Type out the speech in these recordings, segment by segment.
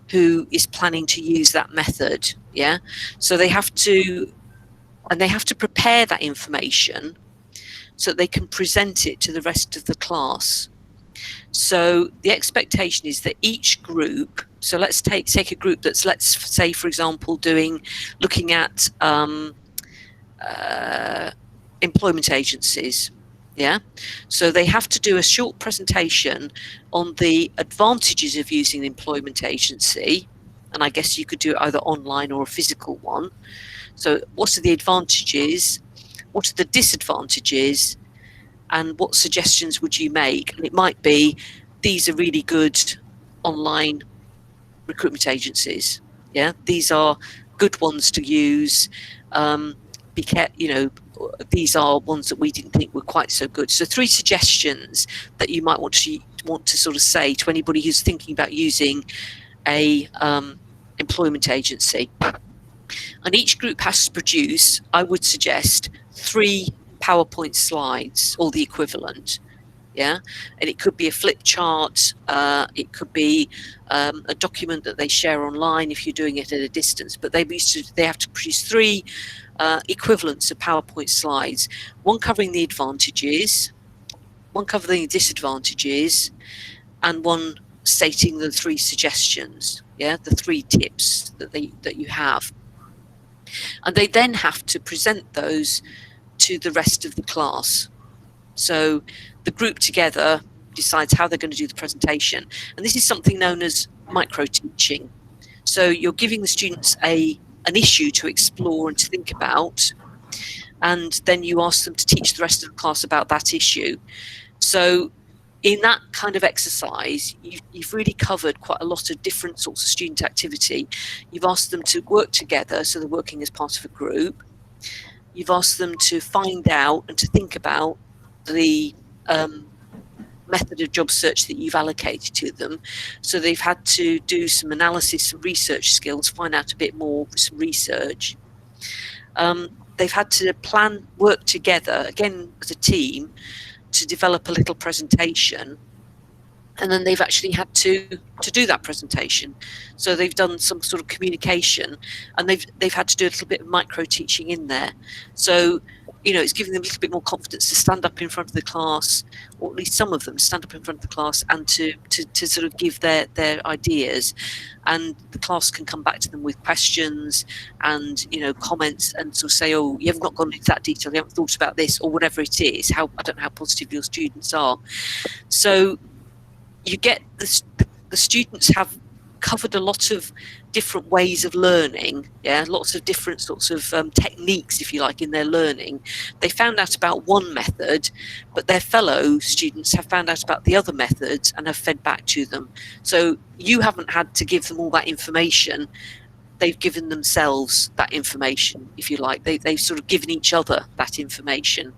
who is planning to use that method. Yeah, so they have to prepare that information so that they can present it to the rest of the class. So the expectation is that each group, so let's take a group that's, let's say, for example, looking at employment agencies. Yeah, so they have to do a short presentation on the advantages of using an employment agency, and I guess you could do it either online or a physical one. So what are the advantages, what are the disadvantages, and what suggestions would you make? And it might be, these are really good online recruitment agencies. Yeah, these are good ones to use. These are ones that we didn't think were quite so good. So 3 suggestions that you might want to sort of say to anybody who's thinking about using a employment agency. And each group has to produce, I would suggest, 3 PowerPoint slides or the equivalent. Yeah, and it could be a flip chart, it could be a document that they share online if you're doing it at a distance, but they have to produce 3 equivalents of PowerPoint slides, one covering the advantages, one covering the disadvantages, and one stating the 3 suggestions. Yeah, the 3 tips that you have. And they then have to present those to the rest of the class. So the group together decides how they're going to do the presentation. And this is something known as micro-teaching. So you're giving the students an issue to explore and to think about, and then you ask them to teach the rest of the class about that issue. So in that kind of exercise, you've really covered quite a lot of different sorts of student activity. You've asked them to work together, so they're working as part of a group. You've asked them to find out and to think about the method of job search that you've allocated to them. So they've had to do some analysis, some research skills, find out a bit more, some research. They've had to work together, again as a team, to develop a little presentation. And then they've actually had to do that presentation. So they've done some sort of communication, and they've had to do a little bit of micro teaching in there. So, it's giving them a little bit more confidence to stand up in front of the class, or at least some of them stand up in front of the class and to sort of give their ideas. And the class can come back to them with questions and, comments, and sort of say, oh, you haven't not gone into that detail, you haven't thought about this, or whatever it is. I don't know how positive your students are. So you get the students have covered a lot of different ways of learning, lots of different sorts of techniques, if you like, in their learning. They found out about one method, but their fellow students have found out about the other methods and have fed back to them. So you haven't had to give them all that information. They've given themselves that information, if you like. They've sort of given each other that information.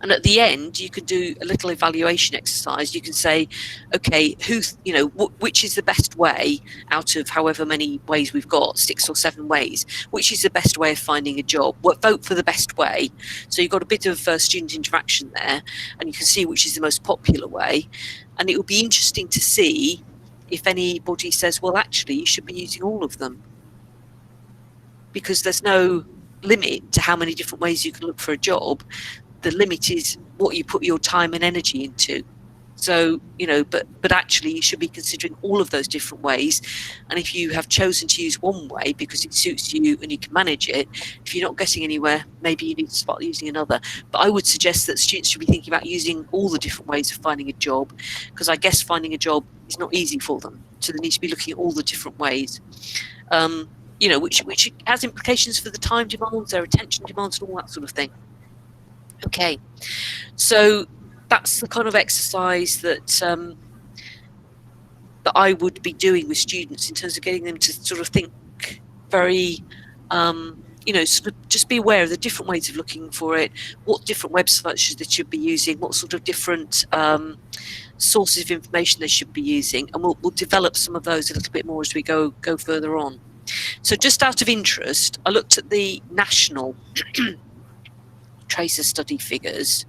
And at the end, you can do a little evaluation exercise. You can say, okay, which is the best way out of however many ways we've got, 6 or 7 ways, which is the best way of finding a job? Vote for the best way. So you've got a bit of student interaction there, and you can see which is the most popular way. And it will be interesting to see if anybody says, well, actually, you should be using all of them, because there's no limit to how many different ways you can look for a job. The limit is what you put your time and energy into. So, but actually you should be considering all of those different ways. And if you have chosen to use one way because it suits you and you can manage it, if you're not getting anywhere, maybe you need to start using another. But I would suggest that students should be thinking about using all the different ways of finding a job, because I guess finding a job is not easy for them. So they need to be looking at all the different ways, which has implications for the time demands, their attention demands, and all that sort of thing. Okay, so that's the kind of exercise that I would be doing with students in terms of getting them to sort of think very, sort of just be aware of the different ways of looking for it, what different websites they should be using, what sort of different sources of information they should be using, and we'll develop some of those a little bit more as we go further on. So just out of interest, I looked at the national tracer study figures.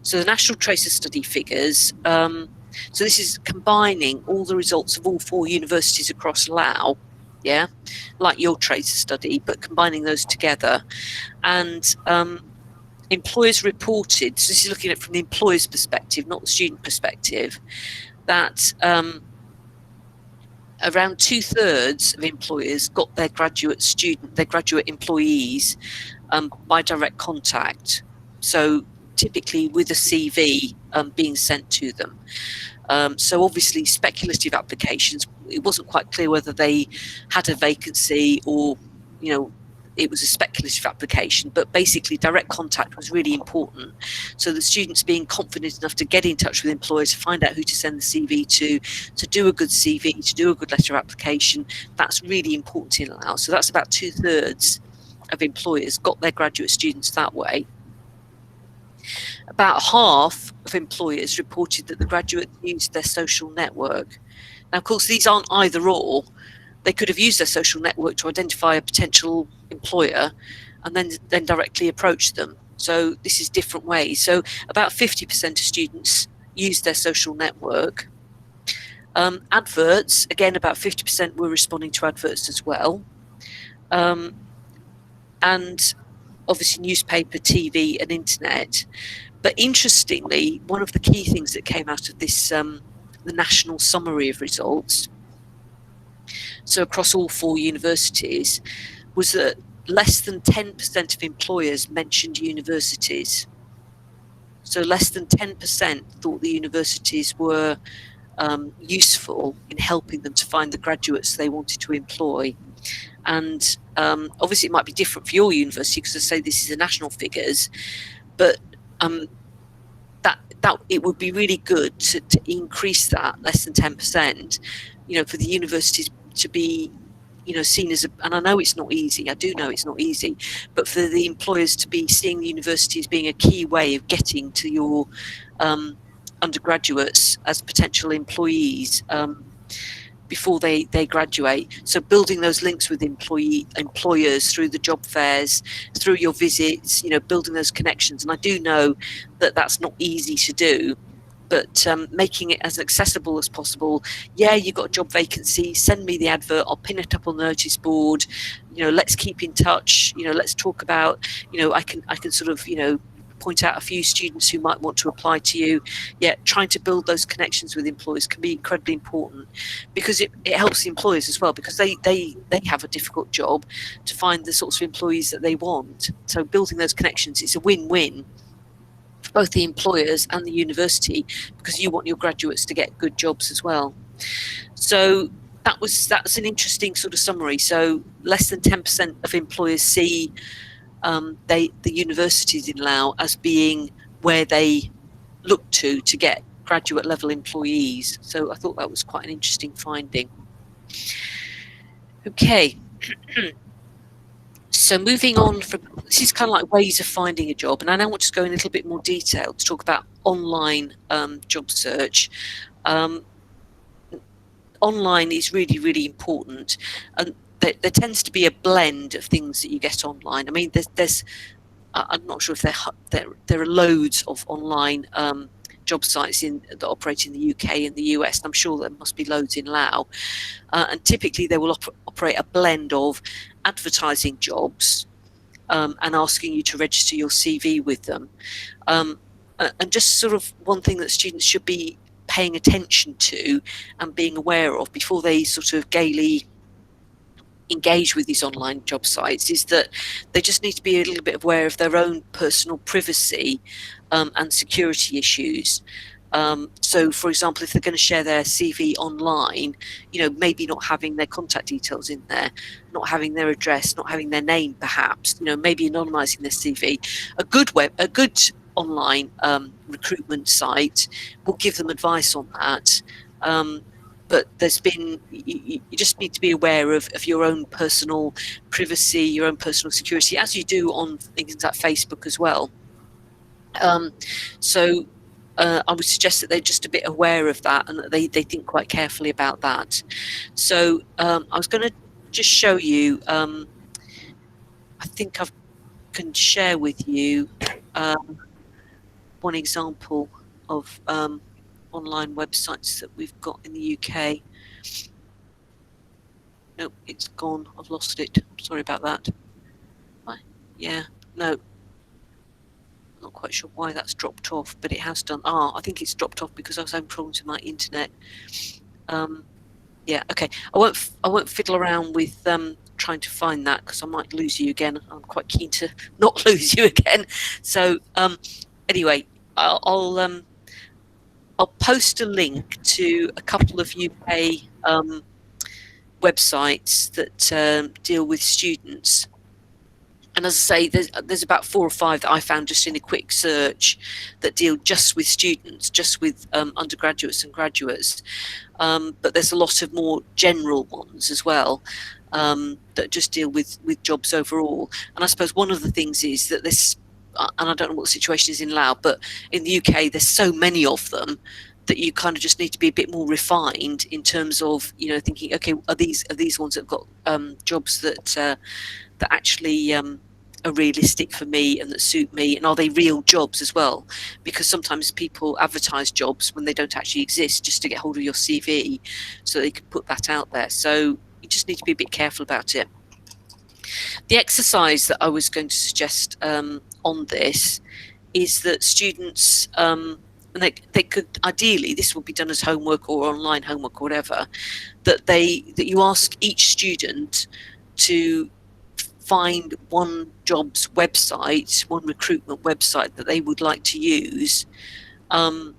So the national tracer study figures, So this is combining all the results of all 4 universities across Laos, yeah, like your tracer study, but combining those together. And employers reported, so this is looking at it from the employer's perspective, not the student perspective, that around 2/3 of employers got their graduate employees by direct contact. So typically with a CV being sent to them. So obviously speculative applications, it wasn't quite clear whether they had a vacancy or, you know, it was a speculative application, but basically direct contact was really important. So the students being confident enough to get in touch with employers, to find out who to send the CV to do a good CV, to do a good letter of application, that's really important in Laos. So that's about 2/3 of employers got their graduate students that way. About half of employers reported that the graduates used their social network. Now, of course, these aren't either or. They could have used their social network to identify a potential employer and then directly approach them. So this is different ways. So about 50% of students used their social network. Adverts, again, about 50% were responding to adverts as well. And obviously newspaper, TV and internet. But interestingly, one of the key things that came out of this, the national summary of results, so across all 4 universities, was that less than 10% of employers mentioned universities. So less than 10% thought the universities were useful in helping them to find the graduates they wanted to employ. And obviously it might be different for your university, because I say this is the national figures, but that it would be really good to increase that less than 10%, you know, for the universities to be, you know, seen as and I know it's not easy, I do know it's not easy, but for the employers to be seeing the university as being a key way of getting to your undergraduates as potential employees before they graduate. So building those links with employers through the job fairs, through your visits, you know, building those connections. And I do know that that's not easy to do, but making it as accessible as possible. Yeah, you've got a job vacancy, send me the advert, I'll pin it up on the notice board, you know, let's keep in touch, you know, let's talk about, you know, I can sort of, you know, point out a few students who might want to apply to you. Yeah, trying to build those connections with employers can be incredibly important, because it helps the employers as well, because they have a difficult job to find the sorts of employees that they want. So building those connections, it's a win-win for both the employers and the university, because you want your graduates to get good jobs as well. So that's an interesting sort of summary. So less than 10% of employers see the universities in Laos as being where they look to get graduate level employees. So I thought that was quite an interesting finding. Okay. So moving on from, this is kind of like ways of finding a job, and I now want to go in a little bit more detail to talk about online job search. Online is really, really important, and there tends to be a blend of things that you get online. I mean, there's I'm not sure if there are loads of online job sites that operate in the UK and the US, and I'm sure there must be loads in Laos. And typically they will operate a blend of advertising jobs and asking you to register your CV with them. And just sort of one thing that students should be paying attention to and being aware of before they sort of gaily engage with these online job sites is that they just need to be a little bit aware of their own personal privacy and security issues. So, for example, if they're going to share their CV online, you know, maybe not having their contact details in there, not having their address, not having their name, perhaps, you know, maybe anonymizing their CV. A good online recruitment site will give them advice on that. But there's been, you just need to be aware of your own personal privacy, your own personal security, as you do on things like Facebook as well. So I would suggest that they're just a bit aware of that and that they think quite carefully about that. So I was going to just show you, I think I can share with you one example of online websites that we've got in the UK. Nope, it's gone. I've lost it. Sorry about that. Yeah, no, not quite sure why that's dropped off, but it has done. I think it's dropped off because I was having problems with my internet. Yeah, okay. I won't fiddle around with trying to find that because I might lose you again. I'm quite keen to not lose you again. So anyway, I'll post a link to a couple of UK websites that deal with students. And as I say, there's about 4 or 5 that I found just in a quick search that deal just with students, just with undergraduates and graduates. But there's a lot of more general ones as well that just deal with jobs overall. And I suppose one of the things is that this, and I don't know what the situation is in Laos, but in the UK there's so many of them that you kind of just need to be a bit more refined in terms of, you know, thinking, okay, are these ones that have got jobs that actually are realistic for me and that suit me, and are they real jobs as well? Because sometimes people advertise jobs when they don't actually exist just to get hold of your CV so they can put that out there. So you just need to be a bit careful about it. The exercise that I was going to suggest on this is that students, and they could ideally, this would be done as homework or online homework or whatever, that you ask each student to find one jobs website, one recruitment website that they would like to use, and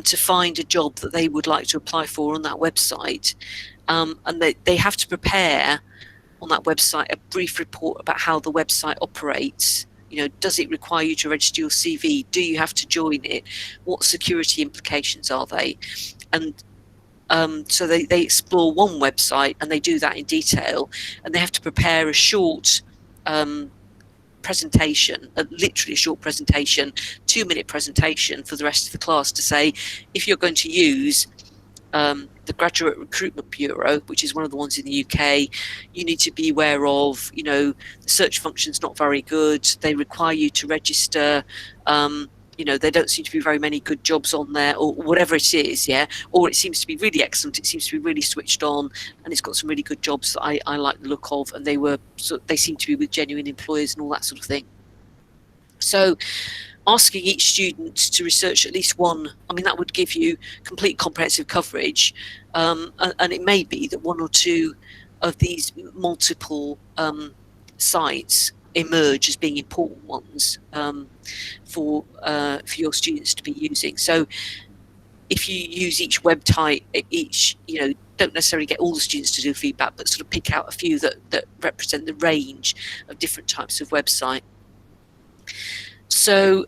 to find a job that they would like to apply for on that website. And they have to prepare on that website a brief report about how the website operates. You know, does it require you to register your CV? Do you have to join it? What security implications are they? And so they explore one website and they do that in detail, and they have to prepare a short presentation, literally a short presentation, 2-minute presentation for the rest of the class to say, if you're going to use the Graduate Recruitment Bureau, which is one of the ones in the UK, you need to be aware of, you know, the search function's not very good. They require you to register. You know, there don't seem to be very many good jobs on there, or whatever it is, yeah. Or it seems to be really excellent. It seems to be really switched on, and it's got some really good jobs that I like the look of, and they seem to be with genuine employers and all that sort of thing. So asking each student to research at least one, I mean, that would give you complete comprehensive coverage, and it may be that 1 or 2 of these multiple sites emerge as being important ones for your students to be using. So if you use each website, you know, don't necessarily get all the students to do feedback, but sort of pick out a few that represent the range of different types of website. So,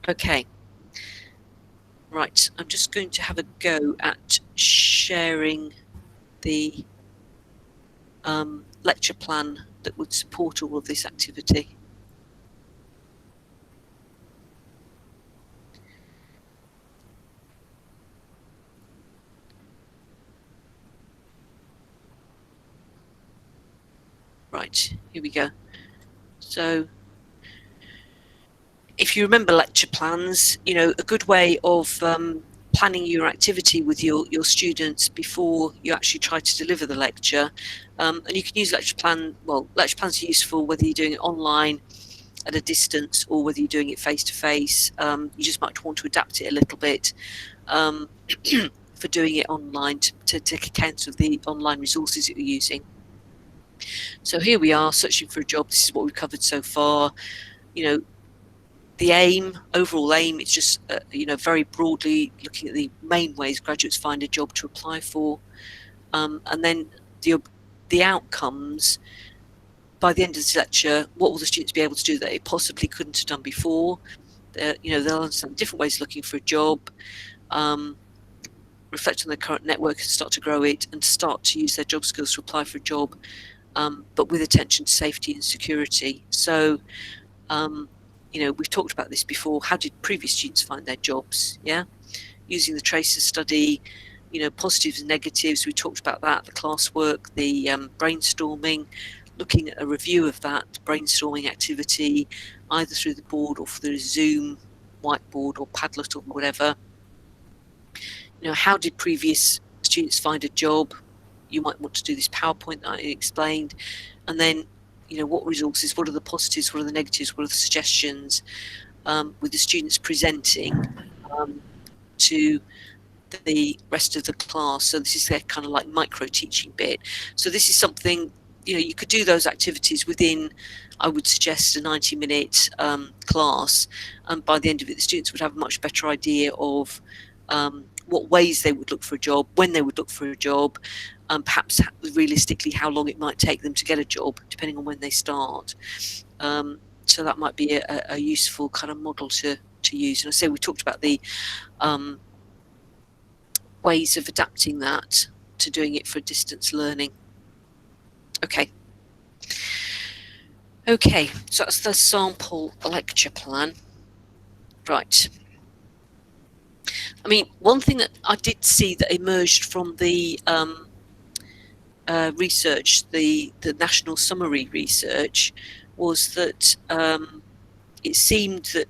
okay, right, I'm just going to have a go at sharing the lecture plan that would support all of this activity. Right, here we go. So if you remember lecture plans, you know, a good way of planning your activity with your students before you actually try to deliver the lecture. And you can use lecture plan, well, lecture plans are useful whether you're doing it online at a distance or whether you're doing it face-to-face. You just might want to adapt it a little bit for doing it online to take account of the online resources that you're using. So here we are, searching for a job. This is what we've covered so far. You know, the overall aim, it's just, you know, very broadly looking at the main ways graduates find a job to apply for. And then the outcomes, by the end of this lecture, what will the students be able to do that they possibly couldn't have done before? You know, they'll understand different ways of looking for a job, reflect on their current network and start to grow it, and start to use their job skills to apply for a job, but with attention to safety and security. So, you know, we've talked about this before. How did previous students find their jobs? Yeah, using the tracer study, you know, positives and negatives. We talked about that, the classwork, the brainstorming, looking at a review of that brainstorming activity, either through the board or through Zoom, whiteboard or Padlet or whatever. how did previous students find a job? You might want to do this PowerPoint that I explained, and then what resources, what are the positives, what are the negatives, what are the suggestions, with the students presenting to the rest of the class. So this is their kind of like micro teaching bit. So this is something, you could do those activities within, I would suggest, a 90-minute class, and by the end of it the students would have a much better idea of what ways they would look for a job, when they would look for a job, and perhaps realistically how long it might take them to get a job, depending on when they start. So that might be a useful kind of model to use. And I say we talked about the ways of adapting that to doing it for distance learning. Okay, so that's the sample lecture plan. Right. I mean, one thing that I did see that emerged from the research, the national summary research, was that it seemed that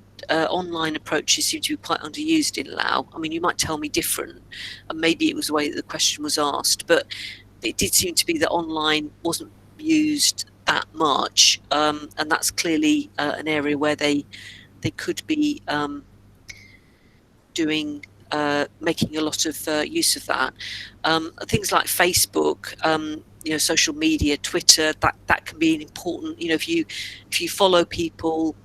online approaches seem to be quite underused in Lao. I mean, you might tell me different, and maybe it was the way that the question was asked, but it did seem to be that online wasn't used that much, and that's clearly an area where they could be doing making a lot of use of that. Things like Facebook, social media, Twitter, that can be an important, if you follow people,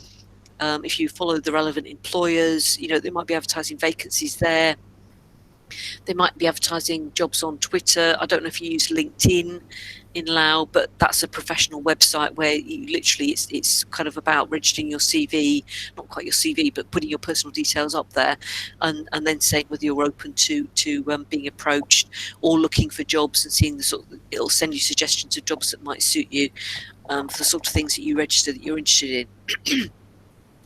if you follow the relevant employers, they might be advertising vacancies there. They might be advertising jobs on Twitter. I don't know if you use LinkedIn in Lao, but that's a professional website where you literally it's kind of about registering your CV, not quite your CV, but putting your personal details up there, and then saying whether you're open to being approached or looking for jobs, and seeing it'll send you suggestions of jobs that might suit you, for the sort of things that you register that you're interested in.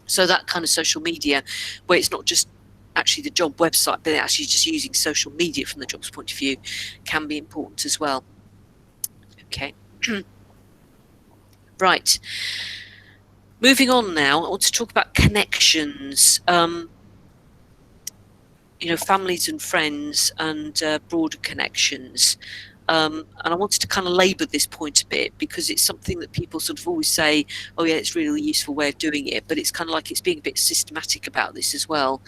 So that kind of social media, where it's not just actually the job website, but actually just using social media from the job's point of view, can be important as well. Okay. Right. Moving on now, I want to talk about connections. Families and friends, and broader connections. And I wanted to kind of labour this point a bit, because it's something that people sort of always say, oh yeah, it's really a useful way of doing it, but it's kind of like it's being a bit systematic about this as well.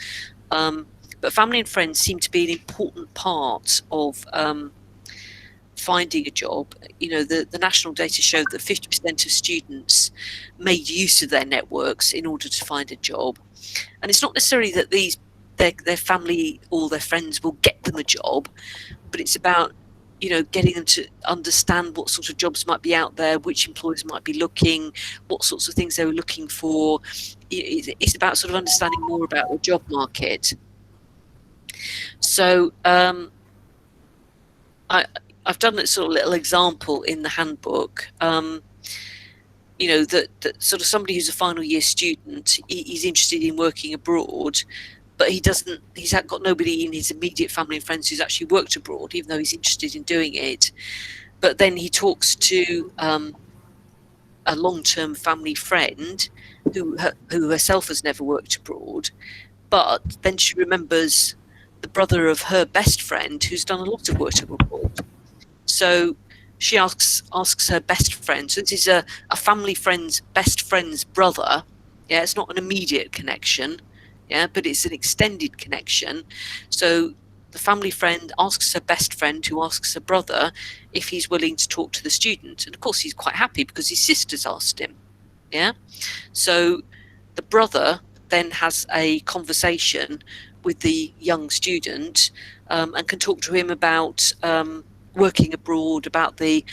But family and friends seem to be an important part of finding a job. The national data showed that 50% of students made use of their networks in order to find a job. And it's not necessarily that their family or their friends will get them a job, but it's about getting them to understand what sort of jobs might be out there, which employers might be looking, what sorts of things they were looking for. It's about sort of understanding more about the job market. So I've done a sort of little example in the handbook. That sort of somebody who's a final year student, he's interested in working abroad, but he's got nobody in his immediate family and friends who's actually worked abroad, even though he's interested in doing it. But then he talks to a long-term family friend who herself has never worked abroad, but then she remembers the brother of her best friend who's done a lot of work abroad. So she asks her best friend. So this is a family friend's best friend's brother. Yeah, it's not an immediate connection. Yeah, but it's an extended connection. So the family friend asks her best friend, who asks her brother, if he's willing to talk to the student. And of course he's quite happy because his sister's asked him. Yeah. So the brother then has a conversation with the young student, and can talk to him about working abroad, about the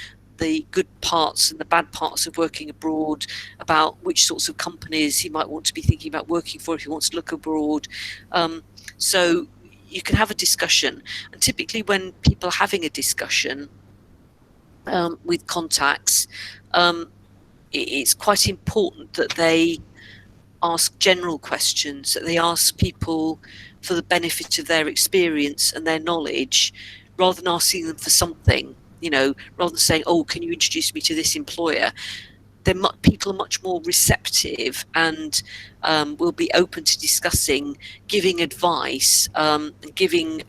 good parts and the bad parts of working abroad, about which sorts of companies he might want to be thinking about working for if he wants to look abroad. So you can have a discussion, and typically when people are having a discussion with contacts, it's quite important that they ask general questions, that they ask people for the benefit of their experience and their knowledge, rather than asking them for something. Rather than saying, oh, can you introduce me to this employer? people are much more receptive and will be open to discussing, giving advice, giving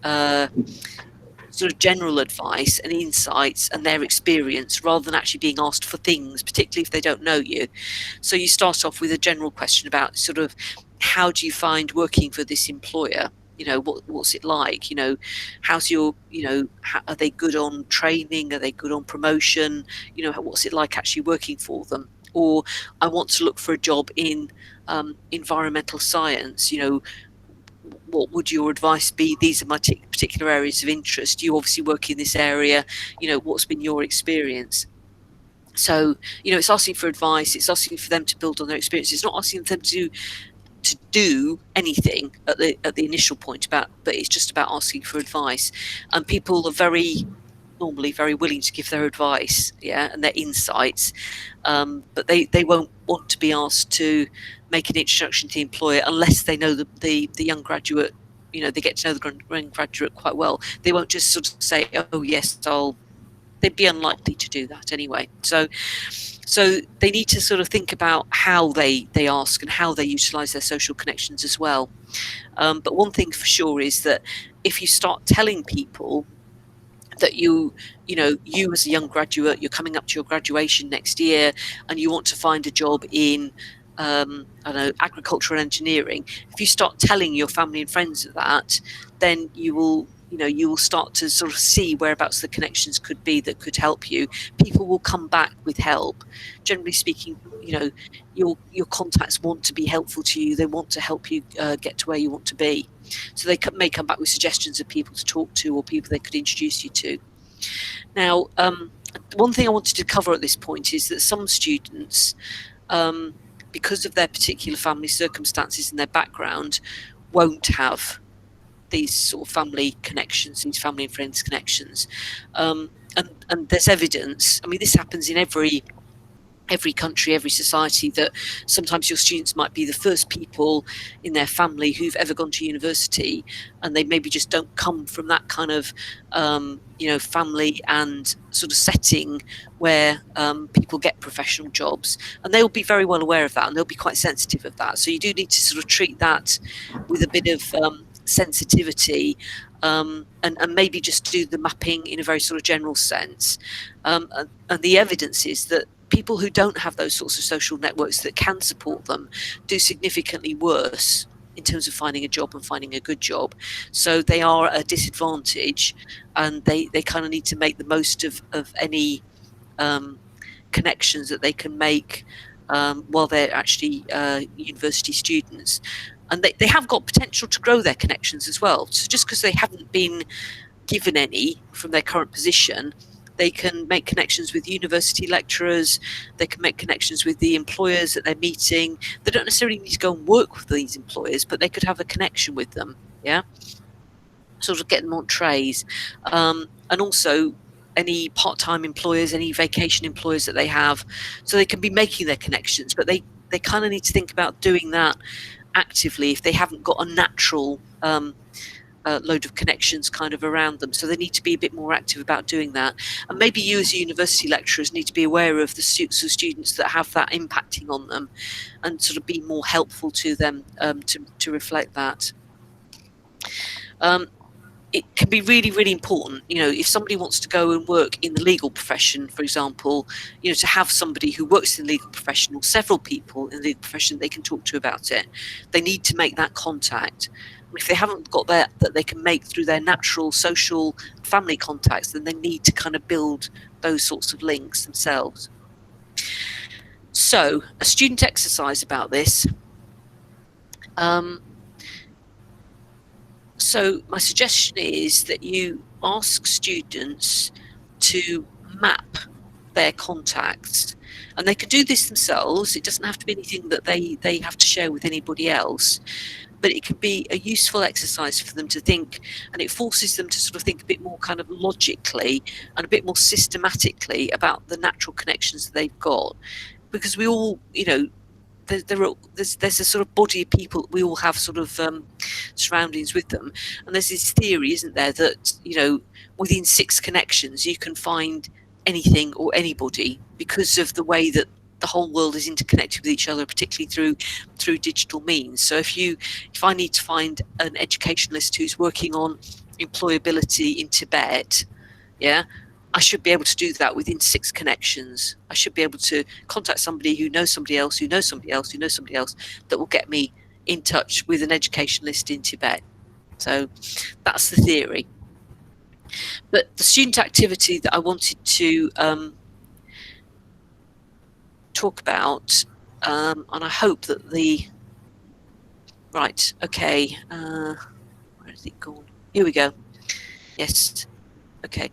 sort of general advice and insights and their experience, rather than actually being asked for things, particularly if they don't know you. So you start off with a general question about sort of, how do you find working for this employer? What's it like? How's your, are they good on training? Are they good on promotion? What's it like actually working for them? Or I want to look for a job in environmental science. What would your advice be? These are my particular areas of interest. You obviously work in this area. What's been your experience? So, it's asking for advice. It's asking for them to build on their experience. It's not asking them to do anything at the initial point, but it's just about asking for advice. And people are normally very willing to give their advice, and their insights, but they won't want to be asked to make an introduction to the employer unless they know the young graduate. They get to know the young graduate quite well. They won't just sort of say, oh yes, they'd be unlikely to do that anyway. So they need to sort of think about how they ask and how they utilize their social connections as well. But one thing for sure is that if you start telling people that you as a young graduate, you're coming up to your graduation next year and you want to find a job in I don't know, agriculture and engineering, if you start telling your family and friends of that, then you will start to sort of see whereabouts the connections could be that could help you. People will come back with help. Generally speaking, your contacts want to be helpful to you. They want to help you get to where you want to be. So they may come back with suggestions of people to talk to or people they could introduce you to. Now, one thing I wanted to cover at this point is that some students, because of their particular family circumstances and their background, won't have these sort of family connections, these family and friends connections. And there's evidence. I mean, this happens in every country, every society, that sometimes your students might be the first people in their family who've ever gone to university, and they maybe just don't come from that kind of family and sort of setting where people get professional jobs, and they'll be very well aware of that, and they'll be quite sensitive of that. So you do need to sort of treat that with a bit of sensitivity, and maybe just do the mapping in a very sort of general sense. And the evidence is that people who don't have those sorts of social networks that can support them do significantly worse in terms of finding a job and finding a good job. So they are at a disadvantage, and they kind of need to make the most of any connections that they can make while they're actually university students. And they have got potential to grow their connections as well. So just because they haven't been given any from their current position, they can make connections with university lecturers, they can make connections with the employers that they're meeting. They don't necessarily need to go and work with these employers, but they could have a connection with them, sort of get them on trays. And also any part-time employers, any vacation employers that they have, so they can be making their connections, but they kind of need to think about doing that actively if they haven't got a natural load of connections kind of around them. So they need to be a bit more active about doing that. And maybe you as university lecturers need to be aware of the sorts of students that have that impacting on them, and sort of be more helpful to them to reflect that. It can be really, really important, if somebody wants to go and work in the legal profession, for example, to have somebody who works in the legal profession, or several people in the legal profession they can talk to about it. They need to make that contact. If they haven't got that they can make through their natural social family contacts, then they need to kind of build those sorts of links themselves. So a student exercise about this. So my suggestion is that you ask students to map their contacts, and they can do this themselves. It doesn't have to be anything that they have to share with anybody else, but it can be a useful exercise for them to think, and it forces them to sort of think a bit more kind of logically and a bit more systematically about the natural connections that they've got, because we all, there's a sort of body of people, we all have sort of surroundings with them, and there's this theory, isn't there, that within 6 connections you can find anything or anybody, because of the way that the whole world is interconnected with each other, particularly through digital means. So if I need to find an educationalist who's working on employability in Tibet, yeah, I should be able to do that within 6 connections. I should be able to contact somebody who knows somebody else, who knows somebody else, who knows somebody else, that will get me in touch with an educationalist in Tibet. So that's the theory. But the student activity that I wanted to talk about, and I hope that right, okay, where has it gone? Here we go. Yes, okay.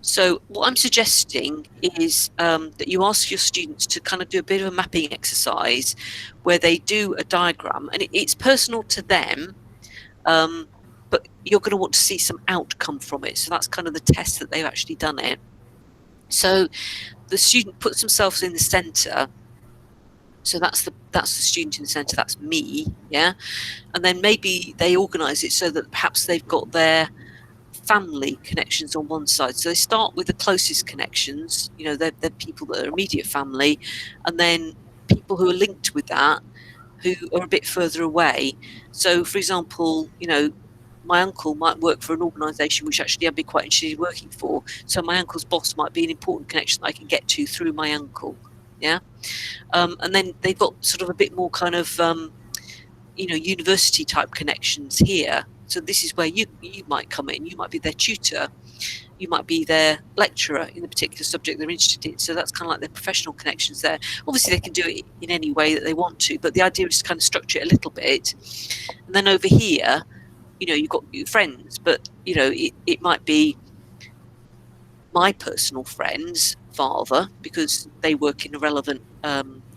So what I'm suggesting is that you ask your students to kind of do a bit of a mapping exercise where they do a diagram, and it's personal to them, but you're going to want to see some outcome from it. So that's kind of the test that they've actually done it. So the student puts themselves in the center. So that's the student in the center, that's me, yeah? And then maybe they organize it so that perhaps they've got their family connections on one side. So they start with the closest connections, you know, they're people that are immediate family, and then people who are linked with that who are a bit further away. So for example, you know, my uncle might work for an organisation which actually I'd be quite interested in working for. So my uncle's boss might be an important connection that I can get to through my uncle, yeah? And then they've got sort of a bit more kind of, you know, university type connections here. So this is where you might come in. You might be their tutor. You might be their lecturer in the particular subject they're interested in. So that's kind of like their professional connections there. Obviously, they can do it in any way that they want to, but the idea is to kind of structure it a little bit. And then over here, you know, you've got your friends, but, you know, it might be my personal friend's father because they work in a relevant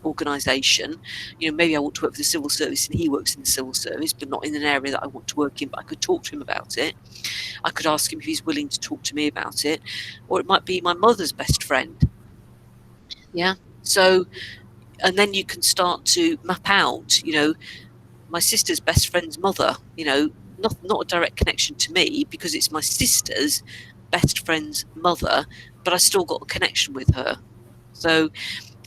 organisation. You know, maybe I want to work for the civil service and he works in the civil service, but not in an area that I want to work in, but I could talk to him about it. I could ask him if he's willing to talk to me about it. Or it might be my mother's best friend. Yeah. So, and then you can start to map out, you know, my sister's best friend's mother, you know, not a direct connection to me because it's my sister's best friend's mother, but I still got a connection with her. So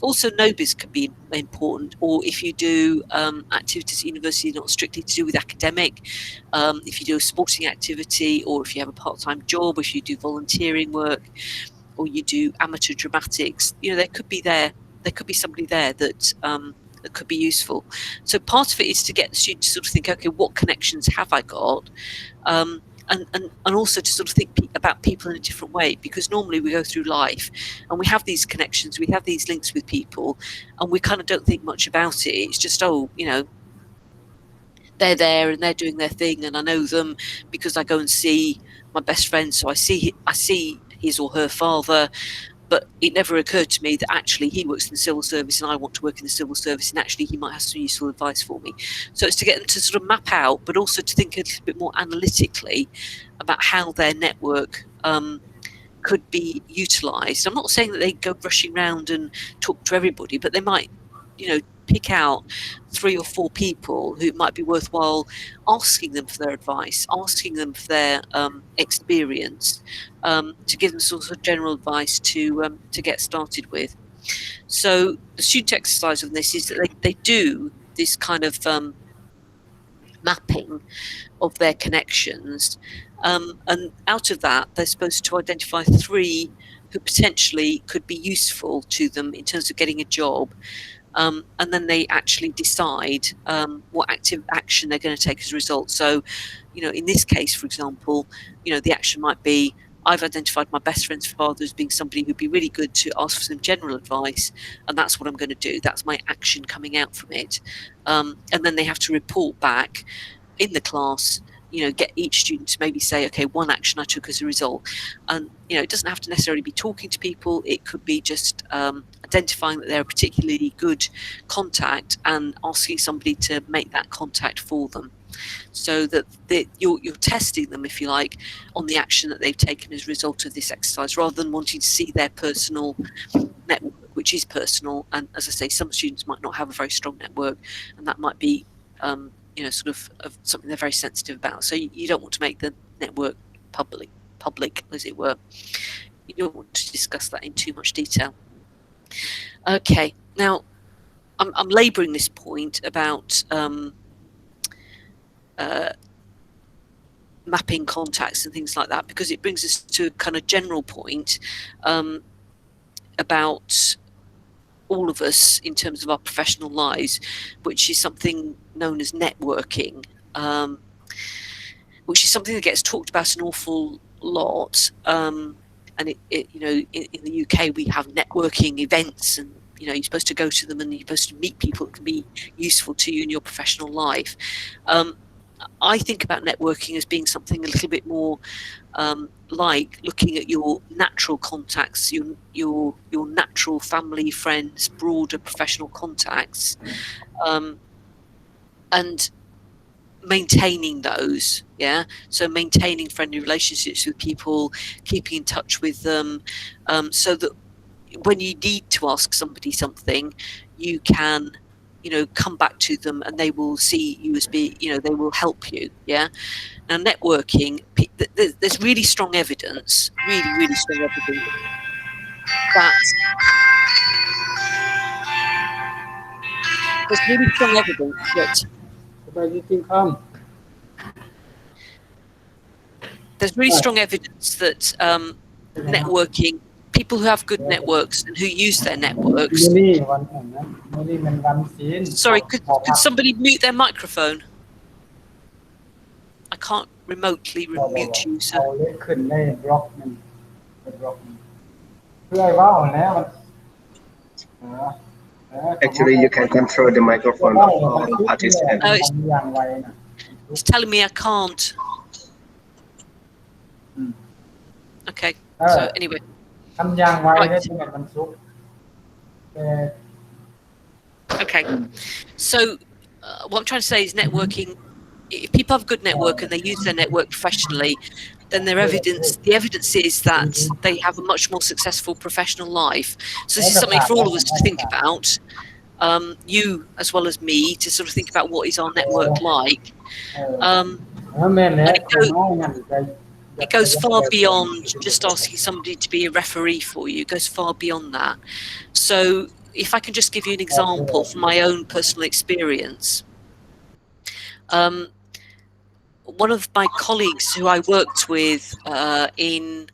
also nobis can be important, or if you do activities at university not strictly to do with academic, if you do a sporting activity, or if you have a part-time job, if you do volunteering work, or you do amateur dramatics, you know, there could be somebody there that that could be useful. So part of it is to get the student to sort of think, okay, what connections have I got? And also to sort of think about people in a different way, because normally we go through life and we have these connections, we have these links with people, and we kind of don't think much about it. It's just, oh, you know, they're there and they're doing their thing, and I know them because I go and see my best friend, so I see his or her father. But it never occurred to me that actually he works in the civil service and I want to work in the civil service, and actually he might have some useful advice for me. So it's to get them to sort of map out, but also to think a little bit more analytically about how their network could be utilised. I'm not saying that they go rushing around and talk to everybody, but they might, you know, pick out 3 or 4 people who it might be worthwhile asking them for their advice, asking them for their experience, to give them sort of general advice to get started with. So the student exercise on this is that they do this kind of mapping of their connections, and out of that they're supposed to identify 3 who potentially could be useful to them in terms of getting a job. And then they actually decide what active action they're going to take as a result. So, you know, in this case, for example, you know, the action might be, I've identified my best friend's father as being somebody who'd be really good to ask for some general advice, and that's what I'm going to do. That's my action coming out from it. And then they have to report back in the class, you know, get each student to maybe say, okay, one action I took as a result. And, you know, it doesn't have to necessarily be talking to people. It could be just identifying that they're a particularly good contact and asking somebody to make that contact for them. So that you're testing them, if you like, on the action that they've taken as a result of this exercise, rather than wanting to see their personal network, which is personal. And as I say, some students might not have a very strong network, and that might be you know, sort of something they're very sensitive about. So you don't want to make the network public, as it were. You don't want to discuss that in too much detail. Okay, now I'm labouring this point about mapping contacts and things like that, because it brings us to a kind of general point about all of us in terms of our professional lives, which is something known as networking, which is something that gets talked about an awful lot. And it you know, in the UK we have networking events, and you know, you're supposed to go to them and you're supposed to meet people that can be useful to you in your professional life. I think about networking as being something a little bit more like looking at your natural contacts, your natural family, friends, broader professional contacts, and maintaining those. Yeah, so maintaining friendly relationships with people, keeping in touch with them, so that when you need to ask somebody something, you can, you know, come back to them and they will see you as being, you know, they will help you. Yeah. Now, networking, there's really strong evidence, really strong evidence that there's really strong evidence that there's really strong evidence that networking, people who have good networks and who use their networks. Sorry, could somebody mute their microphone? I can't remotely mute you, sir. Actually, you can control the microphone of all participants. It's telling me I can't. Okay, so anyway. Right. Okay, so what I'm trying to say is networking, if people have good network and they use their network professionally, then the evidence is that they have a much more successful professional life. So this is something for all of us to think about, you as well as me, to sort of think about what is our network like. And it goes far beyond just asking somebody to be a referee for you. It goes far beyond that. So if I can just give you an example from my own personal experience. One of my colleagues who I worked with in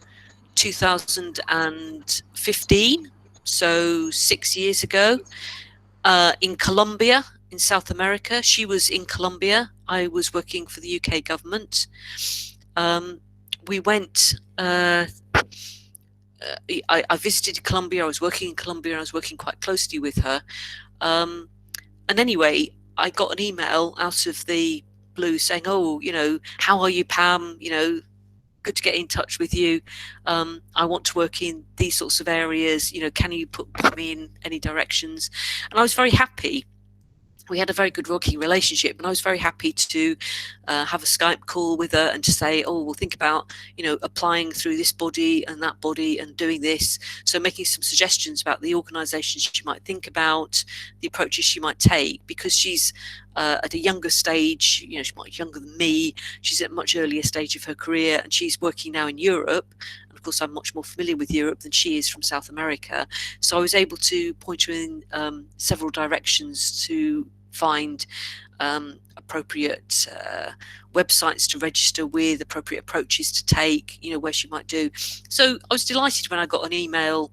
2015, so 6 years ago, in Colombia, in South America. She was in Colombia. I was working for the UK government. We went, I visited Colombia. I was working in Colombia and I was working quite closely with her. And anyway, I got an email out of the blue saying, oh, you know, how are you, Pam? You know, good to get in touch with you. I want to work in these sorts of areas. You know, can you put me in any directions? And I was very happy. We had a very good working relationship, and I was very happy to have a Skype call with her and to say, oh, we'll think about, you know, applying through this body and that body and doing this. So making some suggestions about the organisations she might think about, the approaches she might take, because she's at a younger stage, you know, she's much younger than me. She's at a much earlier stage of her career, and she's working now in Europe. And of course, I'm much more familiar with Europe than she is from South America. So I was able to point her in several directions to find appropriate websites to register with, appropriate approaches to take, you know, where she might do. So I was delighted when I got an email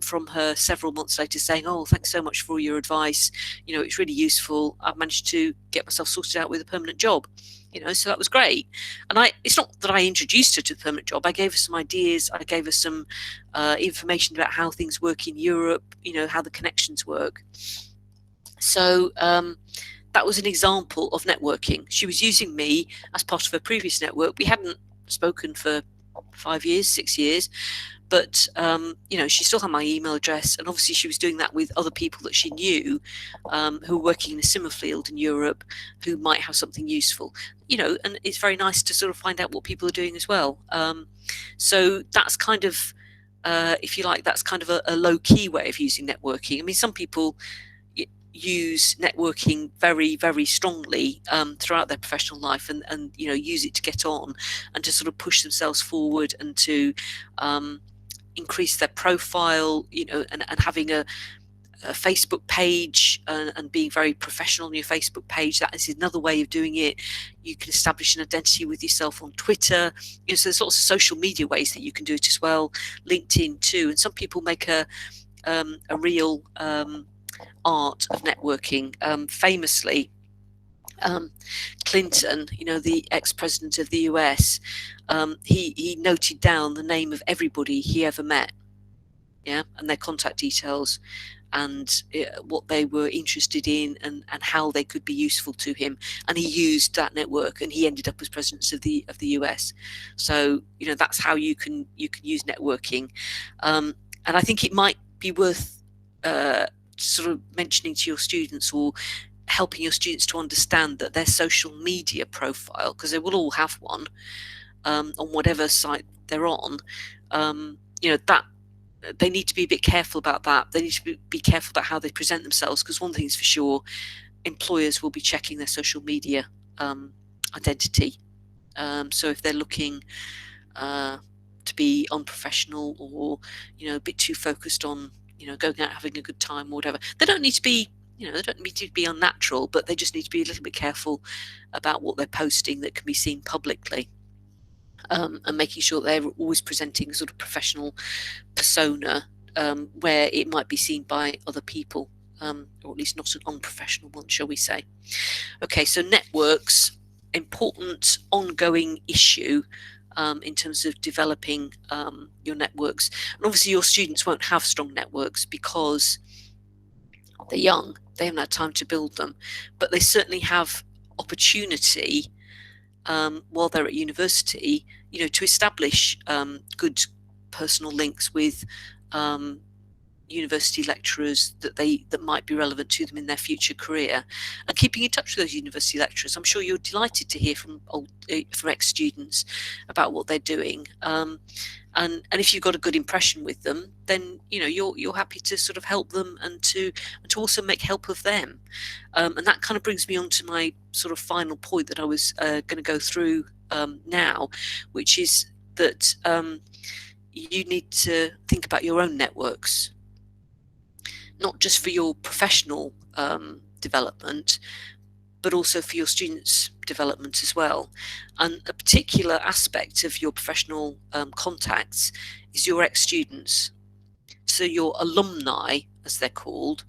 from her several months later saying, oh, thanks so much for all your advice. You know, it's really useful. I've managed to get myself sorted out with a permanent job. You know, so that was great. And it's not that I introduced her to the permanent job. I gave her some ideas. I gave her some information about how things work in Europe, you know, how the connections work. So that was an example of networking. She was using me as part of her previous network. We hadn't spoken for 5 years, 6 years, but you know, she still had my email address, and obviously she was doing that with other people that she knew who were working in a similar field in Europe, who might have something useful, you know. And it's very nice to sort of find out what people are doing as well. So that's kind of, if you like, that's kind of a low-key way of using networking. I mean, some people use networking very, very strongly throughout their professional life, and you know, use it to get on and to sort of push themselves forward and to increase their profile, and having a Facebook page, and being very professional on your Facebook page. That is another way of doing it. You can establish an identity with yourself on Twitter. So there's lots of social media ways that you can do it as well. LinkedIn too. And some people make a real art of networking. Famously, Clinton, the ex-president of the US, he noted down the name of everybody he ever met, and their contact details, and what they were interested in, and how they could be useful to him, and he used that network, and he ended up as president of the US. So that's how you can use networking, and I think it might be worth sort of mentioning to your students, or helping your students to understand that their social media profile, because they will all have one on whatever site they're on, that they need to be a bit careful about that. They need to be careful about how they present themselves, because one thing's for sure, employers will be checking their social media identity. So if they're looking to be unprofessional, or a bit too focused on going out having a good time or whatever, they don't need to be they don't need to be unnatural, but they just need to be a little bit careful about what they're posting that can be seen publicly, and making sure they're always presenting a sort of professional persona, where it might be seen by other people, or at least not an unprofessional one, shall we say. Okay, so networks, important ongoing issue in terms of developing your networks. And obviously your students won't have strong networks because they're young, they haven't had time to build them, but they certainly have opportunity while they're at university, to establish good personal links with university lecturers that might be relevant to them in their future career, and keeping in touch with those university lecturers. I'm sure you're delighted to hear from ex-students about what they're doing, and if you've got a good impression with them, then you're happy to sort of help them, and to also make help of them, and that kind of brings me on to my sort of final point that I was going to go through now, which is that you need to think about your own networks, not just for your professional development, but also for your students' development as well. And a particular aspect of your professional contacts is your ex-students. So your alumni, as they're called,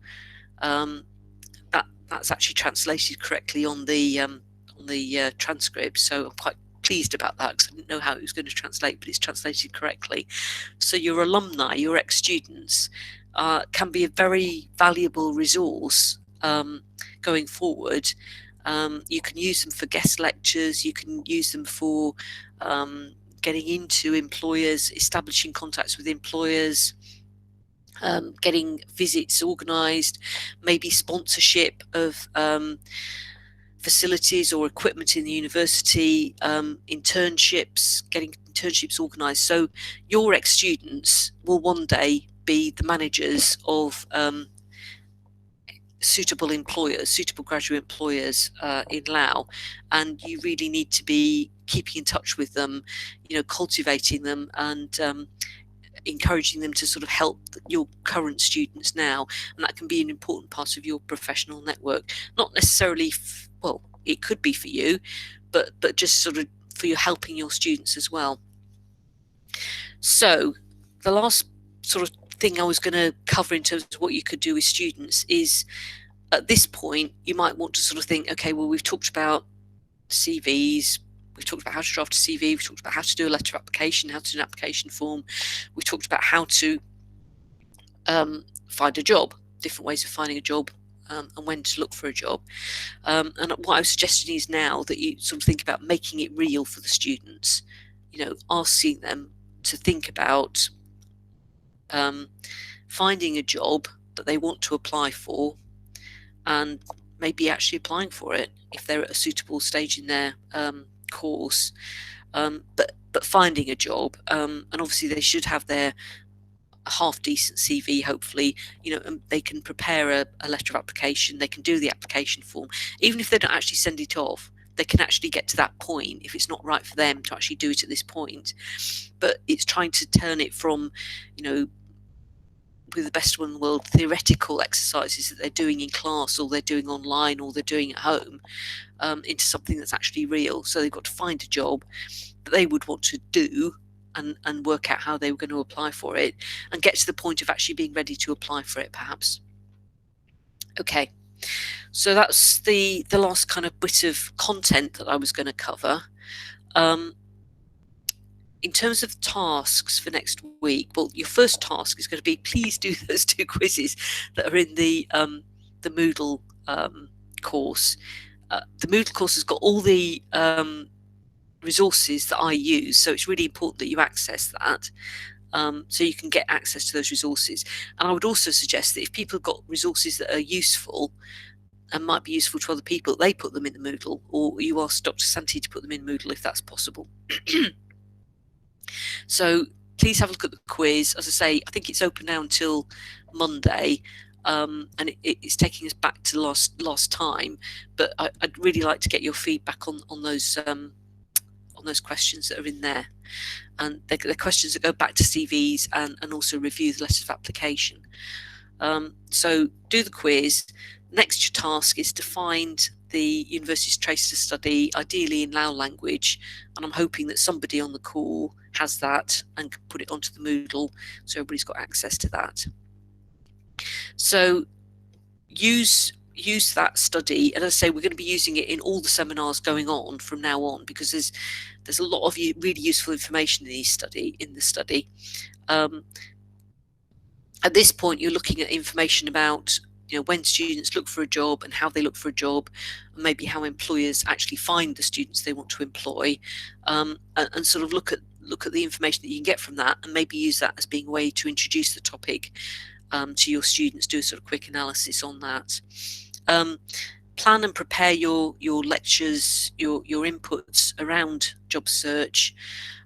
that's actually translated correctly on the transcript. So I'm quite pleased about that, because I didn't know how it was going to translate, but it's translated correctly. So your alumni, your ex-students, can be a very valuable resource going forward. You can use them for guest lectures, you can use them for getting into employers, establishing contacts with employers, getting visits organised, maybe sponsorship of facilities or equipment in the university, internships, getting internships organised. So your ex-students will one day be the managers of suitable employers, suitable graduate employers in Laos, and you really need to be keeping in touch with them, cultivating them, and encouraging them to sort of help your current students now. And that can be an important part of your professional network. Not necessarily, well, it could be for you, but just sort of for you helping your students as well. So the last sort of thing I was going to cover in terms of what you could do with students is, at this point, you might want to sort of think, okay, well, we've talked about CVs, we've talked about how to draft a CV, we've talked about how to do a letter of application, how to do an application form, we've talked about how to find a job, different ways of finding a job, and when to look for a job. And what I'm suggesting is now that you sort of think about making it real for the students, asking them to think about finding a job that they want to apply for, and maybe actually applying for it if they're at a suitable stage in their course, but finding a job, and obviously they should have their half decent CV, hopefully, and they can prepare a letter of application, they can do the application form, even if they don't actually send it off. they can actually get to that point if it's not right for them to actually do it at this point. But it's trying to turn it from, you know, with the best one in the world, theoretical exercises that they're doing in class or they're doing online or they're doing at home, into something that's actually real. So they've got to find a job that they would want to do and work out how they were going to apply for it and get to the point of actually being ready to apply for it, perhaps. Okay, so that's the last kind of bit of content that I was going to cover. In terms of tasks for next week, well, your first task is going to be, please do those 2 quizzes that are in the Moodle course. The Moodle course has got all the resources that I use, so it's really important that you access that, so you can get access to those resources. And I would also suggest that if people have got resources that are useful and might be useful to other people, they put them in the Moodle, or you ask Dr. Santi to put them in Moodle if that's possible. So please have a look at the quiz. As I say, I think it's open now until Monday, and it's taking us back to last time. But I'd really like to get your feedback on those questions that are in there, and they're questions that go back to CVs and also review the letters of application. So do the quiz. Next, your task is to find the university's trace to study, ideally in Lao language, and I'm hoping that somebody on the call has that and can put it onto the Moodle so everybody's got access to that. So use that study, and as I say, we're going to be using it in all the seminars going on from now on, because there's a lot of really useful information in the study. At this point, you're looking at information about, you know, when students look for a job and how they look for a job, and maybe how employers actually find the students they want to employ, and sort of look at the information that you can get from that, and maybe use that as being a way to introduce the topic to your students. Do a sort of quick analysis on that. Plan and prepare your lectures, your inputs around job search.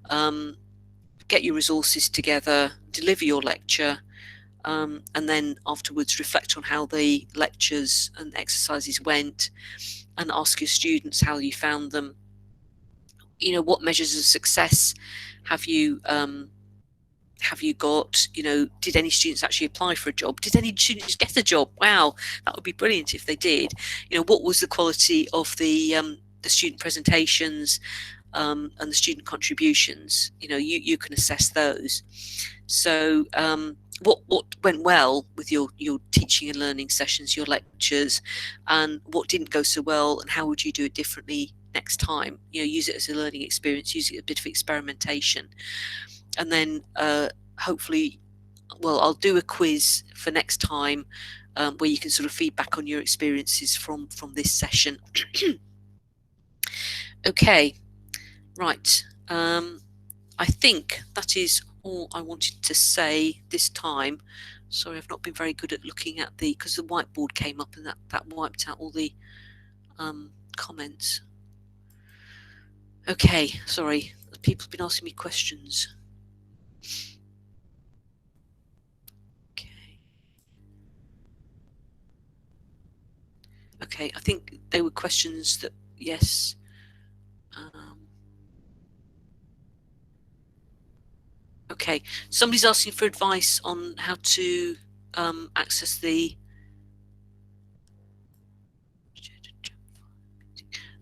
Get your resources together, deliver your lecture, and then afterwards reflect on how the lectures and exercises went, and ask your students how you found them. You know, what measures of success have you got? You know, did any students actually apply for a job? Did any students get a job? Wow, that would be brilliant if they did. You know, what was the quality of the student presentations and the student contributions? You know, you can assess those. So what went well with your teaching and learning sessions, your lectures, and what didn't go so well, and how would you do it differently next time? You know, use it as a learning experience, use it as a bit of experimentation. And then hopefully, well, I'll do a quiz for next time where you can sort of feedback on your experiences from this session. Okay, right. I think that is all I wanted to say this time. Sorry, I've not been very good at looking at because the whiteboard came up and that wiped out all the comments. Okay, sorry, people have been asking me questions. Okay, I think they were questions that, yes. Okay, somebody's asking for advice on how to access the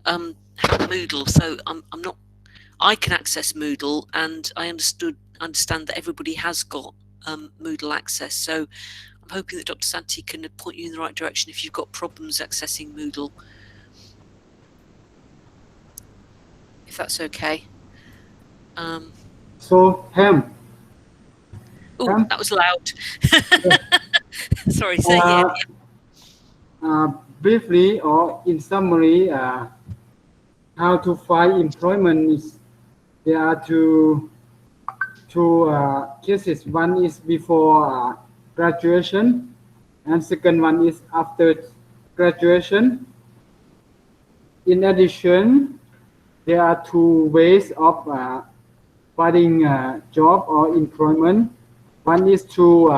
Moodle. So I'm not. I can access Moodle, and I understand that everybody has got Moodle access. So I'm hoping that Dr. Santi can point you in the right direction if you've got problems accessing Moodle. If that's okay. So, Ham. Oh, that was loud. Sorry, say it. Briefly or in summary, how to find employment is there are two cases. One is before graduation, and second one is after graduation. In addition, there are 2 ways of finding a job or employment. One is through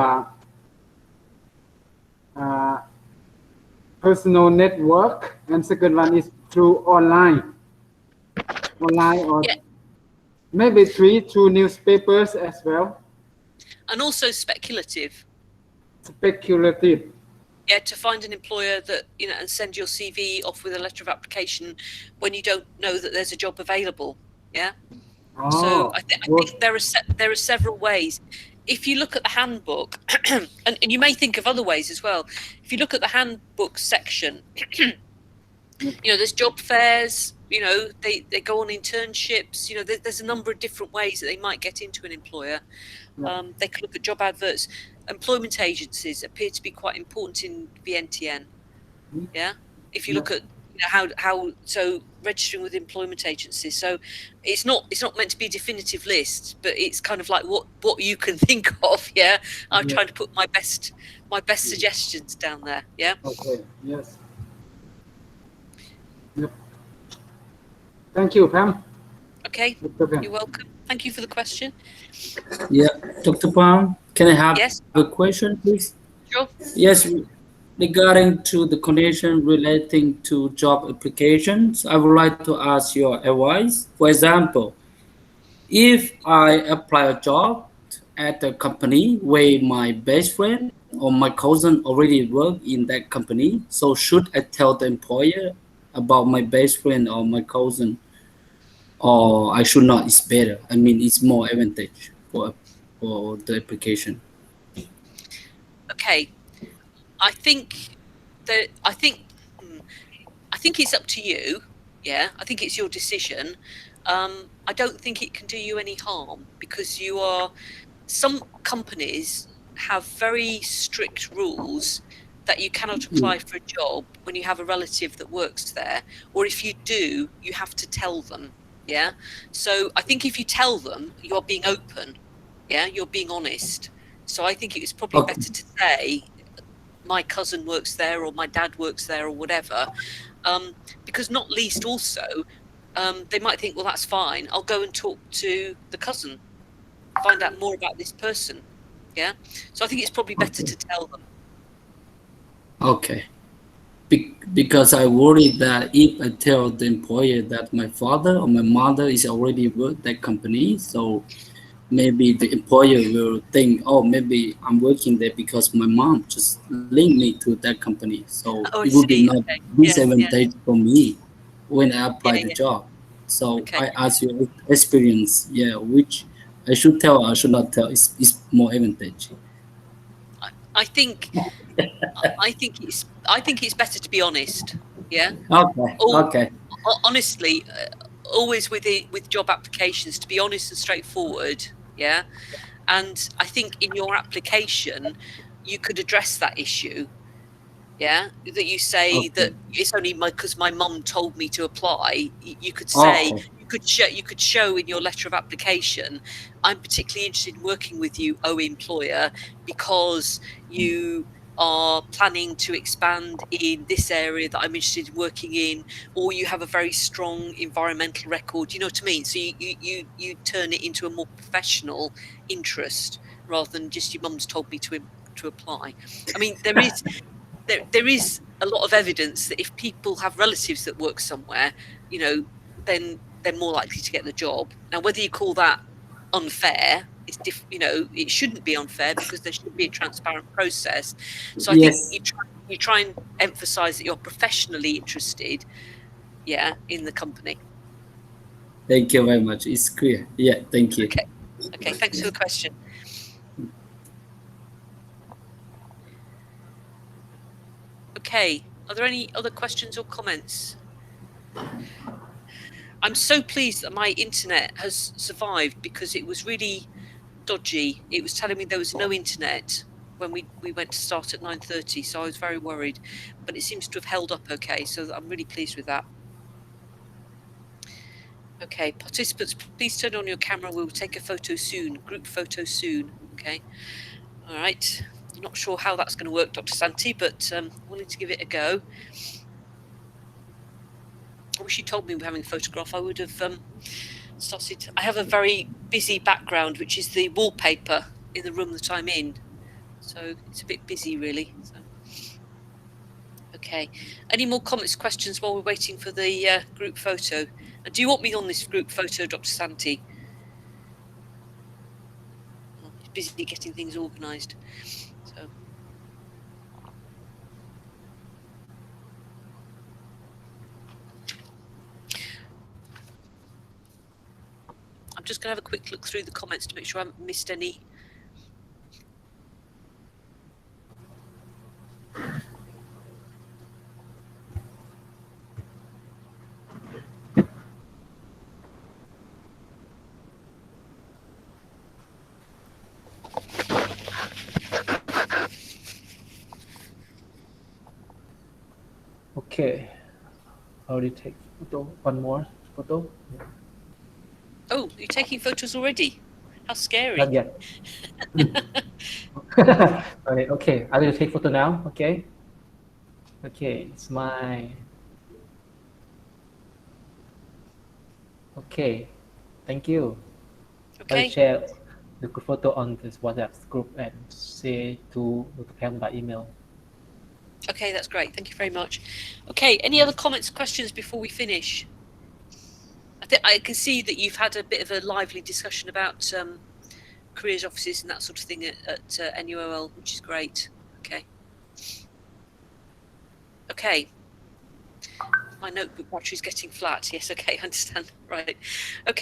personal network, and second one is through online. online or Yeah. maybe 3 through newspapers as well. And also speculative. Speculative. Yeah, to find an employer that, you know, and send your CV off with a letter of application when you don't know that there's a job available. Yeah. So I think there are several ways. If you look at the handbook, and you may think of other ways as well. If you look at the handbook section, you know, there's job fairs. You know, they go on internships. You know, there's a number of different ways that they might get into an employer. They could look at job adverts. Employment agencies appear to be quite important in VNTN. Yeah, if you look at, you know, how so registering with employment agencies. So it's not meant to be a definitive list, but it's kind of like what you can think of. Yeah, I'm trying to put my best suggestions down there. Yeah. Okay. Yes. Yep. Thank you, Pam. Okay. You're welcome. Thank you for the question. Yeah, Dr. Pam, can I have Yes. a question, please? Sure. Yes, regarding to the condition relating to job applications, I would like to ask your advice. For example, if I apply a job at a company where my best friend or my cousin already work in that company, so should I tell the employer about my best friend or my cousin, or I should not? It's better. I mean, it's more advantage for the application. Okay. I think it's up to you. Yeah, I think it's your decision. I don't think it can do you any harm because some companies have very strict rules that you cannot apply for a job when you have a relative that works there, or if you do, you have to tell them. Yeah. So I think if you tell them, you're being open. Yeah, you're being honest. So I think it was probably better to say, my cousin works there or my dad works there or whatever, because not least also they might think, well, that's fine, I'll go and talk to the cousin, find out more about this person. Yeah, so I think it's probably better to tell them. Okay. Because I worry that if I tell the employer that my father or my mother is already work that company, so maybe the employer will think, oh, maybe I'm working there because my mom just linked me to that company. So it would be not disadvantage for me when I apply the job. So I ask your experience, which I should tell or I should not tell is more advantage. I think it's better to be honest. Yeah. Okay. Honestly, always with job applications, to be honest and straightforward. Yeah. And I think in your application, you could address that issue. Yeah, that you say that it's only because my mum told me to apply. You could say, you could show in your letter of application, I'm particularly interested in working with you, employer, because you are planning to expand in this area that I'm interested in working in, or you have a very strong environmental record. You know what I mean? So you turn it into a more professional interest rather than just your mum's told me to apply. I mean, there is a lot of evidence that if people have relatives that work somewhere, you know, then they're more likely to get the job. Now, whether you call that unfair, you know, it shouldn't be unfair because there should be a transparent process. So I think you try and emphasize that you're professionally interested, in the company. Thank you very much. It's clear. Yeah, thank you. Okay, thanks for the question. Okay, are there any other questions or comments? I'm so pleased that my internet has survived because it was really dodgy. It was telling me there was no internet when we went to start at 9:30, so I was very worried. But it seems to have held up okay, so I'm really pleased with that. Okay, participants, please turn on your camera. We will take a photo soon, group photo soon. Okay, all right. I'm not sure how that's going to work, Dr. Santi, but willing to give it a go. I wish you told me we were having a photograph. I would have started. I have a very busy background, which is the wallpaper in the room that I'm in. So it's a bit busy, really. So. Okay. Any more comments, questions while we're waiting for the group photo? Do you want me on this group photo, Dr. Santi? Oh, he's busy getting things organised. So. I'm just going to have a quick look through the comments to make sure I haven't missed any. Okay. I already take photo. One more photo. Oh, you're taking photos already? How scary. Not yet. Okay. I will take photo now. Okay. Okay. It's my. Okay. Thank you. Okay. I'll share the photo on this WhatsApp group and say to Pam by email. Okay, that's great. Thank you very much. Okay, any other comments, questions before we finish? I think I can see that you've had a bit of a lively discussion about careers offices and that sort of thing at NUOL, which is great. Okay. Okay. My notebook battery's getting flat. Yes, okay, I understand. Right. Okay.